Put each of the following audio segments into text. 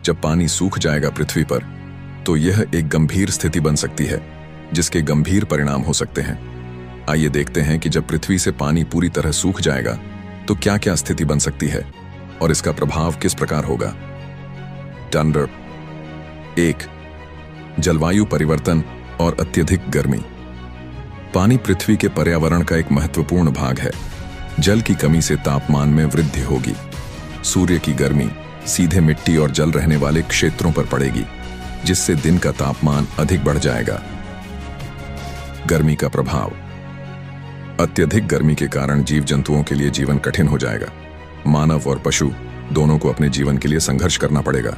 जब पानी सूख जाएगा पृथ्वी पर, तो यह एक गंभीर स्थिति बन सकती है जिसके गंभीर परिणाम हो सकते हैं। आइए देखते हैं कि जब पृथ्वी से पानी पूरी तरह सूख जाएगा तो क्या क्या स्थिति बन सकती है और इसका प्रभाव किस प्रकार होगा। टंडर 1, जलवायु परिवर्तन और अत्यधिक गर्मी। पानी पृथ्वी के पर्यावरण का एक महत्वपूर्ण भाग है। जल की कमी से तापमान में वृद्धि होगी। सूर्य की गर्मी सीधे मिट्टी और जल रहने वाले क्षेत्रों पर पड़ेगी, जिससे दिन का तापमान अधिक बढ़ जाएगा। गर्मी का प्रभाव। अत्यधिक गर्मी के कारण जीव जंतुओं के लिए जीवन कठिन हो जाएगा। मानव और पशु दोनों को अपने जीवन के लिए संघर्ष करना पड़ेगा।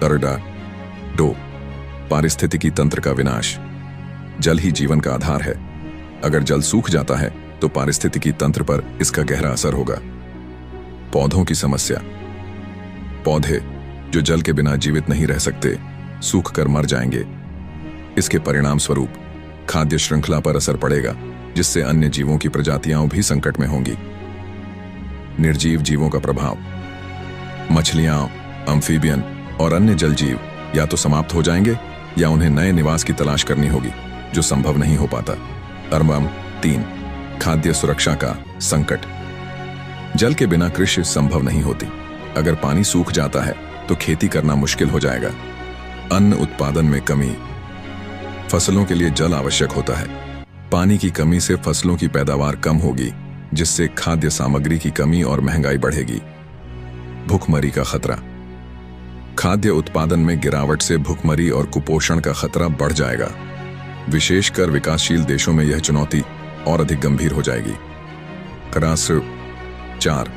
टर्डा 2, पारिस्थितिकी तंत्र का विनाश। जल ही जीवन का आधार है। अगर जल सूख जाता है तो पारिस्थितिकी तंत्र पर इसका गहरा असर होगा। पौधों की समस्या। पौधे जो जल के बिना जीवित नहीं रह सकते, सूख कर मर जाएंगे। इसके परिणाम स्वरूप खाद्य श्रृंखला पर असर पड़ेगा, जिससे अन्य जीवों की प्रजातियां भी संकट में होंगी। निर्जीव जीवों का प्रभाव। मछलियां, अम्फीबियन और अन्य जल जीव या तो समाप्त हो जाएंगे या उन्हें नए निवास की तलाश करनी होगी, जो संभव नहीं हो पाता। अरमम 3, खाद्य सुरक्षा का संकट। जल के बिना कृषि संभव नहीं होती। अगर पानी सूख जाता है तो खेती करना मुश्किल हो जाएगा। अन्न उत्पादन में कमी। फसलों के लिए जल आवश्यक होता है। पानी की कमी से फसलों की पैदावार कम होगी, जिससे खाद्य सामग्री की कमी और महंगाई बढ़ेगी। भूखमरी का खतरा। खाद्य उत्पादन में गिरावट से भूखमरी और कुपोषण का खतरा बढ़ जाएगा। विशेषकर विकासशील देशों में यह चुनौती और अधिक गंभीर हो जाएगी। राष्ट्र 4,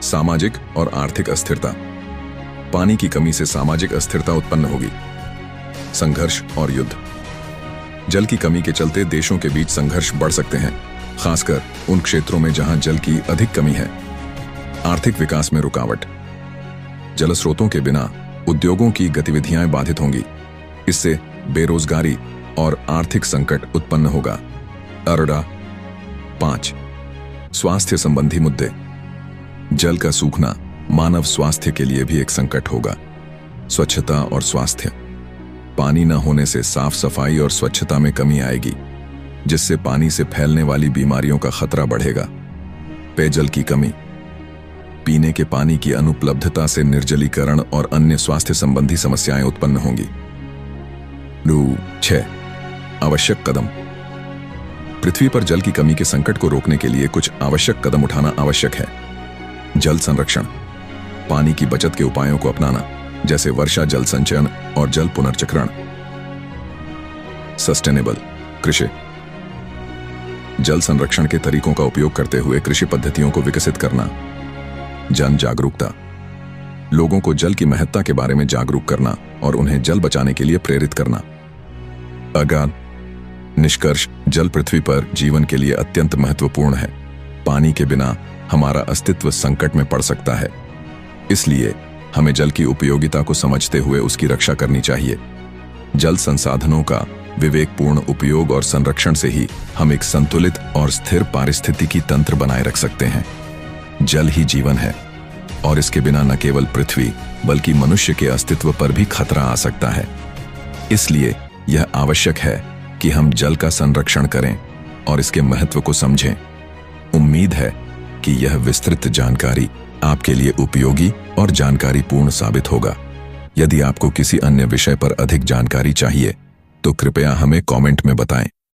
सामाजिक और आर्थिक अस्थिरता। पानी की कमी से सामाजिक अस्थिरता उत्पन्न होगी। संघर्ष और युद्ध। जल की कमी के चलते देशों के बीच संघर्ष बढ़ सकते हैं, खासकर उन क्षेत्रों में जहां जल की अधिक कमी है। आर्थिक विकास में रुकावट। जल स्रोतों के बिना उद्योगों की गतिविधियां बाधित होंगी। इससे बेरोजगारी और आर्थिक संकट उत्पन्न होगा। टर्डा 5, स्वास्थ्य संबंधी मुद्दे। जल का सूखना मानव स्वास्थ्य के लिए भी एक संकट होगा। स्वच्छता और स्वास्थ्य। पानी न होने से साफ सफाई और स्वच्छता में कमी आएगी, जिससे पानी से फैलने वाली बीमारियों का खतरा बढ़ेगा। पेयजल की कमी। पीने के पानी की अनुपलब्धता से निर्जलीकरण और अन्य स्वास्थ्य संबंधी समस्याएं उत्पन्न होंगी। 6, आवश्यक कदम। पृथ्वी पर जल की कमी के संकट को रोकने के लिए कुछ आवश्यक कदम उठाना आवश्यक है। जल संरक्षण। पानी की बचत के उपायों को अपनाना, जैसे वर्षा जल संचयन और जल पुनर्चक्रण। सस्टेनेबल कृषि। जल संरक्षण के तरीकों का उपयोग करते हुए कृषि पद्धतियों को विकसित करना। जन जागरूकता। लोगों को जल की महत्ता के बारे में जागरूक करना और उन्हें जल बचाने के लिए प्रेरित करना। अगाध निष्कर्ष। जल पृथ्वी पर जीवन के लिए अत्यंत महत्वपूर्ण है। पानी के बिना हमारा अस्तित्व संकट में पड़ सकता है। इसलिए हमें जल की उपयोगिता को समझते हुए उसकी रक्षा करनी चाहिए। जल संसाधनों का विवेकपूर्ण उपयोग और संरक्षण से ही हम एक संतुलित और स्थिर पारिस्थितिकी तंत्र बनाए रख सकते हैं। जल ही जीवन है और इसके बिना न केवल पृथ्वी बल्कि मनुष्य के अस्तित्व पर भी खतरा आ सकता है। इसलिए यह आवश्यक है कि हम जल का संरक्षण करें और इसके महत्व को समझें। उम्मीद है कि यह विस्तृत जानकारी आपके लिए उपयोगी और जानकारीपूर्ण साबित होगा। यदि आपको किसी अन्य विषय पर अधिक जानकारी चाहिए तो कृपया हमें कमेंट में बताएं।